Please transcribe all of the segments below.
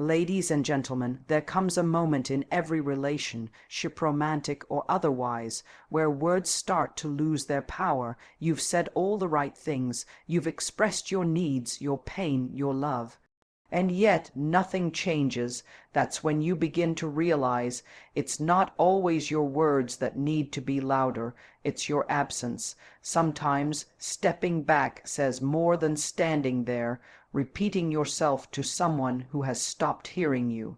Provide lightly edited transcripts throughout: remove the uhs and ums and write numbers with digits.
Ladies and gentlemen, there comes a moment in every relation, ship romantic or otherwise, where words start to lose their power. You've said all the right things. You've expressed your needs, your pain, your love. And yet nothing changes. That's when you begin to realize it's not always your words that need to be louder, it's your absence. Sometimes stepping back says more than standing there, repeating yourself to someone who has stopped hearing you.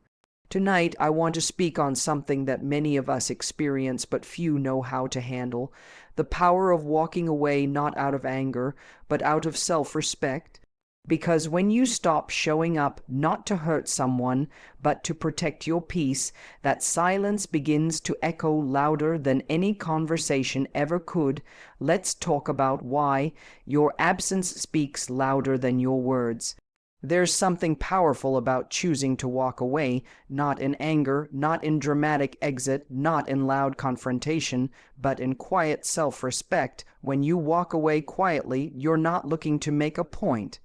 Tonight, I want to speak on something that many of us experience but few know how to handle: the power of walking away not out of anger, but out of self-respect. Because when you stop showing up not to hurt someone, but to protect your peace, that silence begins to echo louder than any conversation ever could. Let's talk about why your absence speaks louder than your words. There's something powerful about choosing to walk away, not in anger, not in dramatic exit, not in loud confrontation, but in quiet self-respect. When you walk away quietly, you're not looking to make a point.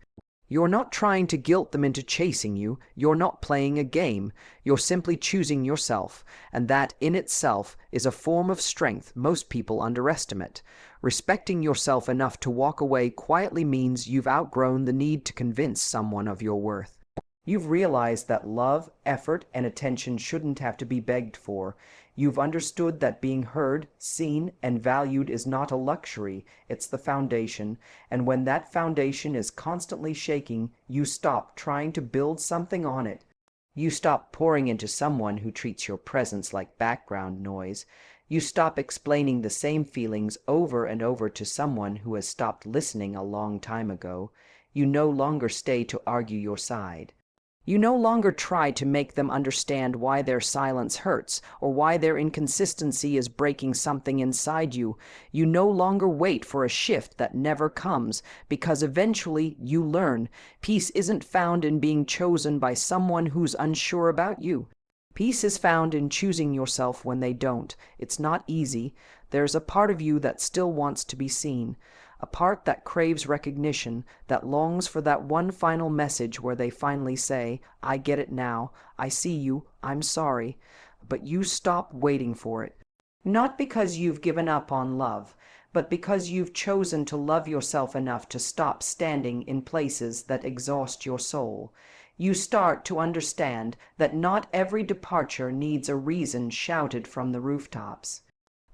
You're not trying to guilt them into chasing you. You're not playing a game. You're simply choosing yourself, and that in itself is a form of strength most people underestimate. Respecting yourself enough to walk away quietly means you've outgrown the need to convince someone of your worth. You've realized that love, effort, and attention shouldn't have to be begged for. You've understood that being heard, seen, and valued is not a luxury, it's the foundation. And when that foundation is constantly shaking, you stop trying to build something on it. You stop pouring into someone who treats your presence like background noise. You stop explaining the same feelings over and over to someone who has stopped listening a long time ago. You no longer stay to argue your side. You no longer try to make them understand why their silence hurts or why their inconsistency is breaking something inside you. You no longer wait for a shift that never comes, because eventually you learn peace isn't found in being chosen by someone who's unsure about you. Peace is found in choosing yourself when they don't. It's not easy. There's a part of you that still wants to be seen. A part that craves recognition, that longs for that one final message where they finally say, "I get it now, I see you, I'm sorry." But you stop waiting for it. Not because you've given up on love, but because you've chosen to love yourself enough to stop standing in places that exhaust your soul. You start to understand that not every departure needs a reason shouted from the rooftops.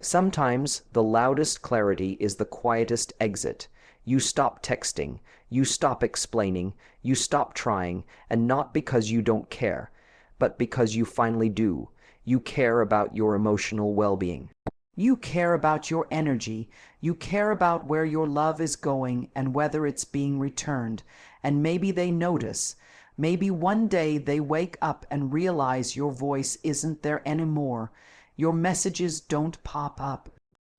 Sometimes the loudest clarity is the quietest exit. You stop texting, you stop explaining, you stop trying, and not because you don't care, but because you finally do. You care about your emotional well-being. You care about your energy. You care about where your love is going and whether it's being returned. And maybe they notice. Maybe one day they wake up and realize your voice isn't there anymore. Your messages don't pop up.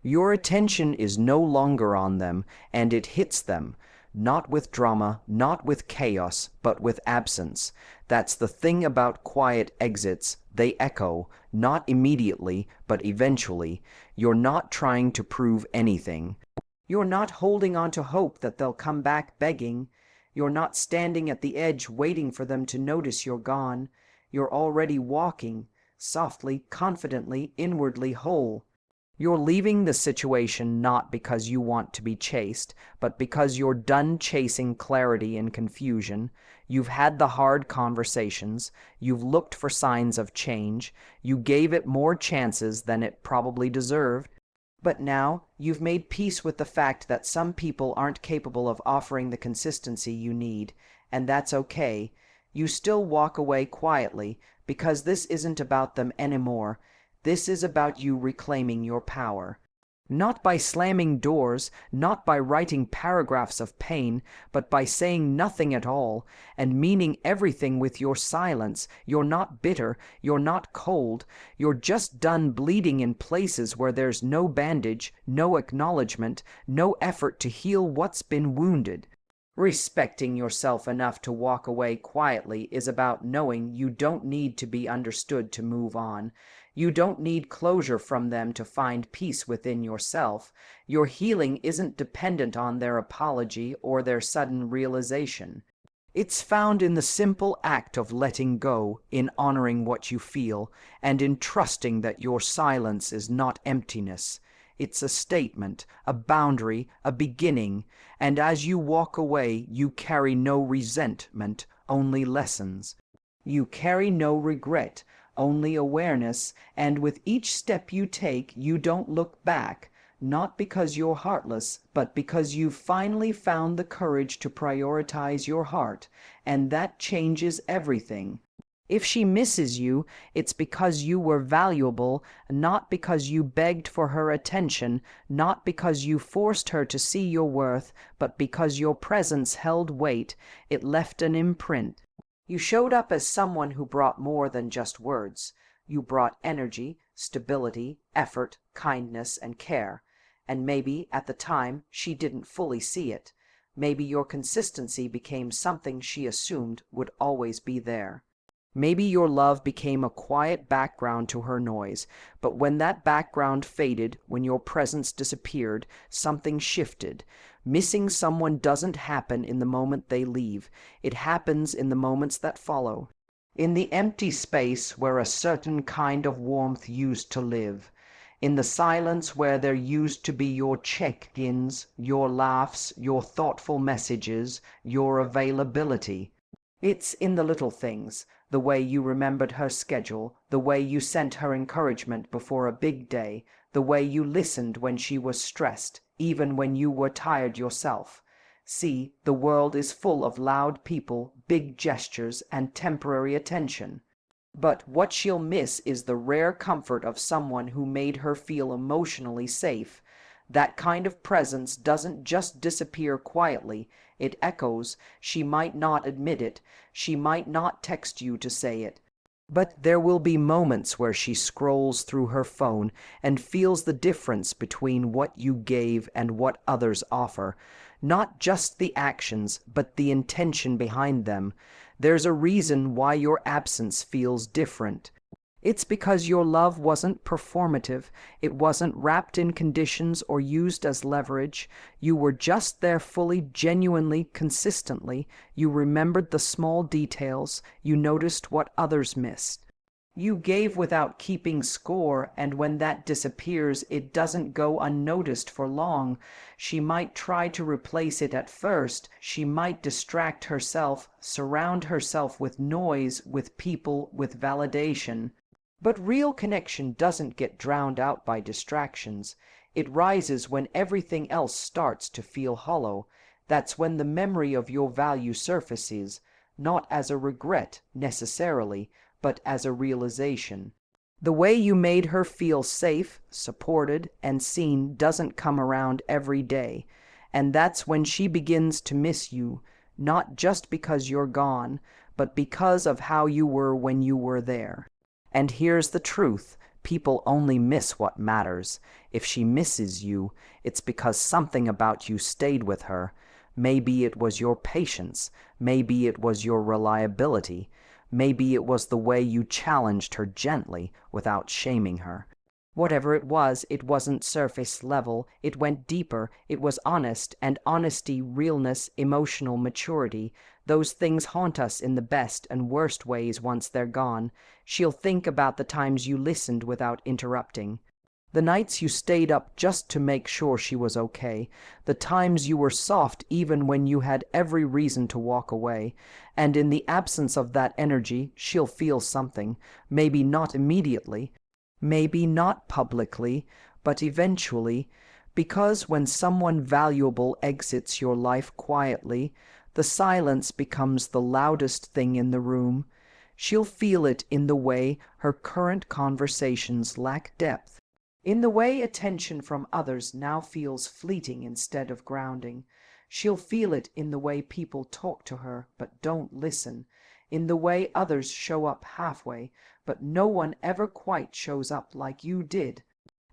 Your attention is no longer on them, and it hits them, not with drama, not with chaos, but with absence. That's the thing about quiet exits. They echo, not immediately, but eventually. You're not trying to prove anything. You're not holding on to hope that they'll come back begging. You're not standing at the edge waiting for them to notice you're gone. You're already walking, softly, confidently, inwardly whole. You're leaving the situation not because you want to be chased, but because you're done chasing clarity and confusion. You've had the hard conversations. You've looked for signs of change. You gave it more chances than it probably deserved. But now you've made peace with the fact that some people aren't capable of offering the consistency you need, and that's okay. You still walk away quietly, because this isn't about them anymore. This is about you reclaiming your power. Not by slamming doors, not by writing paragraphs of pain, but by saying nothing at all, and meaning everything with your silence. You're not bitter, you're not cold, you're just done bleeding in places where there's no bandage, no acknowledgement, no effort to heal what's been wounded. Respecting yourself enough to walk away quietly is about knowing you don't need to be understood to move on. You don't need closure from them to find peace within yourself. Your healing isn't dependent on their apology or their sudden realization. It's found in the simple act of letting go, in honoring what you feel, and in trusting that your silence is not emptiness. It's a statement, a boundary, a beginning, and as you walk away, you carry no resentment, only lessons. You carry no regret, only awareness, and with each step you take, you don't look back, not because you're heartless, but because you've finally found the courage to prioritize your heart, and that changes everything. If she misses you, it's because you were valuable, not because you begged for her attention, not because you forced her to see your worth, but because your presence held weight. It left an imprint. You showed up as someone who brought more than just words. You brought energy, stability, effort, kindness, and care. And maybe, at the time, she didn't fully see it. Maybe your consistency became something she assumed would always be there. Maybe your love became a quiet background to her noise, but when that background faded, when your presence disappeared, something shifted. Missing someone doesn't happen in the moment they leave. It happens in the moments that follow. In the empty space where a certain kind of warmth used to live. In the silence where there used to be your check-ins, your laughs, your thoughtful messages, your availability. It's in the little things, the way you remembered her schedule, the way you sent her encouragement before a big day, the way you listened when she was stressed, even when you were tired yourself. See, the world is full of loud people, big gestures, and temporary attention. But what she'll miss is the rare comfort of someone who made her feel emotionally safe. That kind of presence doesn't just disappear quietly, it echoes. She might not admit it, she might not text you to say it. But there will be moments where she scrolls through her phone and feels the difference between what you gave and what others offer. Not just the actions, but the intention behind them. There's a reason why your absence feels different. It's because your love wasn't performative, it wasn't wrapped in conditions or used as leverage. You were just there fully, genuinely, consistently. You remembered the small details, you noticed what others missed. You gave without keeping score, and when that disappears, it doesn't go unnoticed for long. She might try to replace it at first, she might distract herself, surround herself with noise, with people, with validation. But real connection doesn't get drowned out by distractions. It rises when everything else starts to feel hollow. That's when the memory of your value surfaces, not as a regret necessarily, but as a realization. The way you made her feel safe, supported, and seen doesn't come around every day. And that's when she begins to miss you, not just because you're gone, but because of how you were when you were there. And here's the truth, people only miss what matters. If she misses you, it's because something about you stayed with her. Maybe it was your patience, maybe it was your reliability, maybe it was the way you challenged her gently without shaming her. Whatever it wasn't surface level, it went deeper, it was honest, and honesty, realness, emotional maturity. Those things haunt us in the best and worst ways once they're gone. She'll think about the times you listened without interrupting. The nights you stayed up just to make sure she was okay. The times you were soft even when you had every reason to walk away. And in the absence of that energy, she'll feel something. Maybe not immediately. Maybe not publicly, but eventually. Because when someone valuable exits your life quietly, the silence becomes the loudest thing in the room. She'll feel it in the way her current conversations lack depth, in the way attention from others now feels fleeting instead of grounding. She'll feel it in the way people talk to her but don't listen, in the way others show up halfway, but no one ever quite shows up like you did.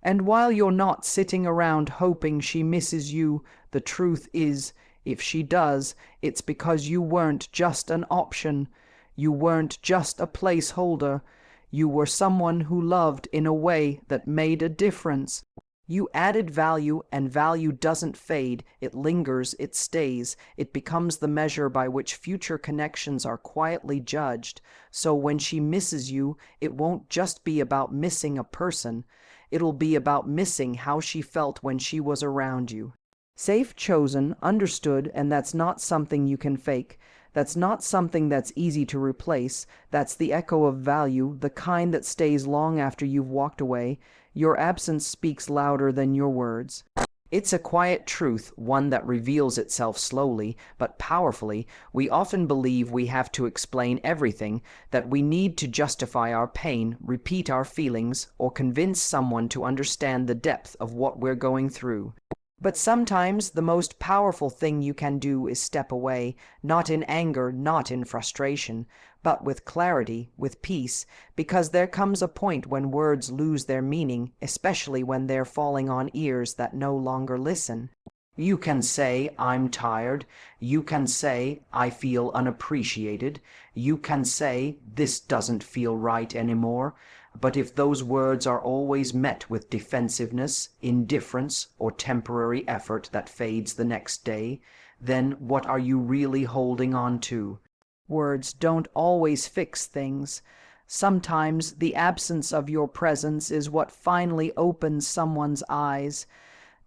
And while you're not sitting around hoping she misses you, the truth is, if she does, it's because you weren't just an option. You weren't just a placeholder. You were someone who loved in a way that made a difference. You added value, and value doesn't fade, it lingers, it stays, it becomes the measure by which future connections are quietly judged. So when she misses you, it won't just be about missing a person, it'll be about missing how she felt when she was around you. Safe, chosen, understood, and that's not something you can fake. That's not something that's easy to replace. That's the echo of value, the kind that stays long after you've walked away. Your absence speaks louder than your words. It's a quiet truth, one that reveals itself slowly, but powerfully. We often believe we have to explain everything, that we need to justify our pain, repeat our feelings, or convince someone to understand the depth of what we're going through. But sometimes the most powerful thing you can do is step away, not in anger, not in frustration, but with clarity, with peace, because there comes a point when words lose their meaning, especially when they're falling on ears that no longer listen. You can say, "I'm tired." You can say, "I feel unappreciated." You can say, "This doesn't feel right anymore." But if those words are always met with defensiveness, indifference, or temporary effort that fades the next day, then what are you really holding on to? Words don't always fix things. Sometimes the absence of your presence is what finally opens someone's eyes.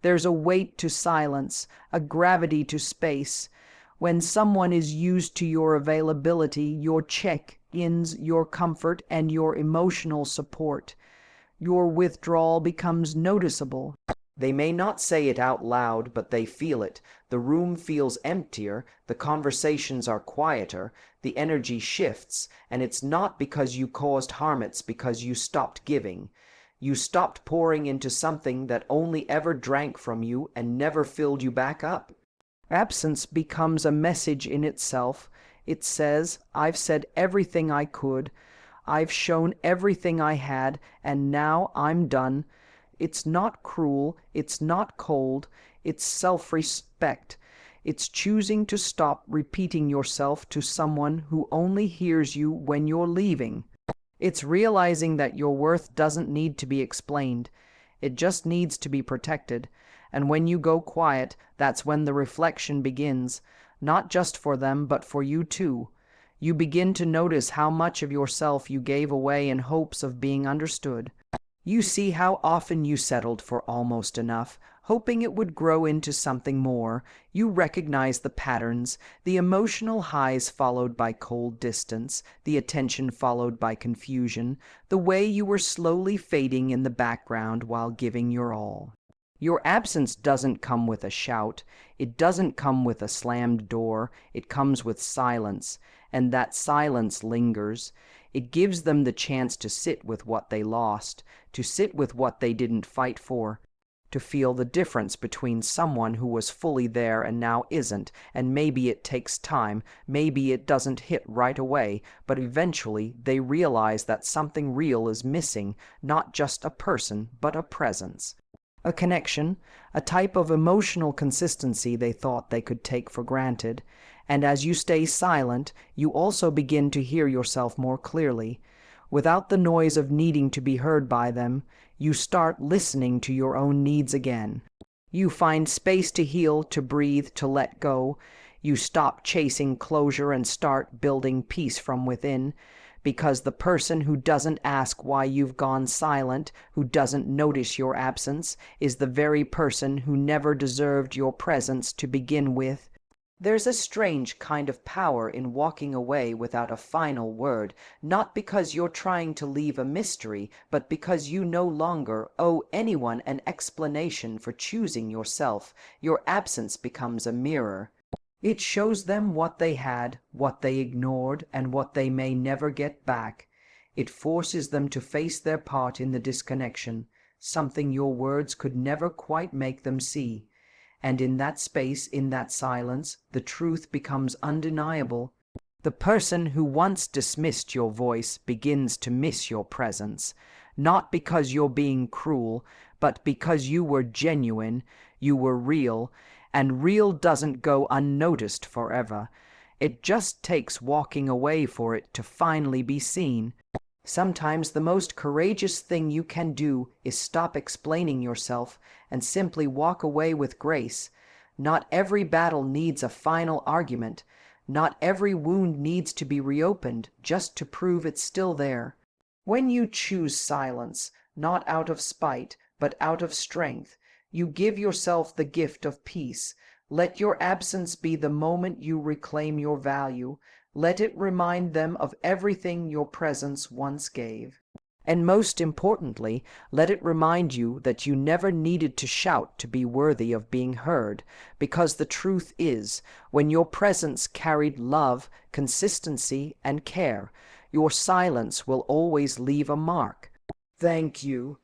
There's a weight to silence, a gravity to space. When someone is used to your availability, your check-ins, your comfort, and your emotional support, your withdrawal becomes noticeable. They may not say it out loud, but they feel it. The room feels emptier, the conversations are quieter, the energy shifts, and it's not because you caused harm, it's because you stopped giving. You stopped pouring into something that only ever drank from you and never filled you back up. Absence becomes a message in itself. It says, "I've said everything I could. I've shown everything I had, and now I'm done." It's not cruel. It's not cold. It's self-respect. It's choosing to stop repeating yourself to someone who only hears you when you're leaving. It's realizing that your worth doesn't need to be explained. It just needs to be protected. And when you go quiet, that's when the reflection begins, not just for them, but for you too. You begin to notice how much of yourself you gave away in hopes of being understood. You see how often you settled for almost enough, hoping it would grow into something more. You recognize the patterns, the emotional highs followed by cold distance, the attention followed by confusion, the way you were slowly fading in the background while giving your all. Your absence doesn't come with a shout. It doesn't come with a slammed door. It comes with silence, and that silence lingers. It gives them the chance to sit with what they lost, to sit with what they didn't fight for, to feel the difference between someone who was fully there and now isn't. And maybe it takes time, maybe it doesn't hit right away, but eventually they realize that something real is missing, not just a person, but a presence. A connection, a type of emotional consistency they thought they could take for granted. And as you stay silent, you also begin to hear yourself more clearly. Without the noise of needing to be heard by them, you start listening to your own needs again. You find space to heal, to breathe, to let go. You stop chasing closure and start building peace from within. Because the person who doesn't ask why you've gone silent, who doesn't notice your absence, is the very person who never deserved your presence to begin with. There's a strange kind of power in walking away without a final word, not because you're trying to leave a mystery, but because you no longer owe anyone an explanation for choosing yourself. Your absence becomes a mirror. It shows them what they had, what they ignored, and what they may never get back. It forces them to face their part in the disconnection, something your words could never quite make them see. And in that space, in that silence, the truth becomes undeniable. The person who once dismissed your voice begins to miss your presence, not because you're being cruel, but because you were genuine, you were real, and real doesn't go unnoticed forever. It just takes walking away for it to finally be seen. Sometimes the most courageous thing you can do is stop explaining yourself and simply walk away with grace. Not every battle needs a final argument. Not every wound needs to be reopened just to prove it's still there. When you choose silence, not out of spite, but out of strength, you give yourself the gift of peace. Let your absence be the moment you reclaim your value. Let it remind them of everything your presence once gave. And most importantly, let it remind you that you never needed to shout to be worthy of being heard, because the truth is, when your presence carried love, consistency, and care, your silence will always leave a mark. Thank you.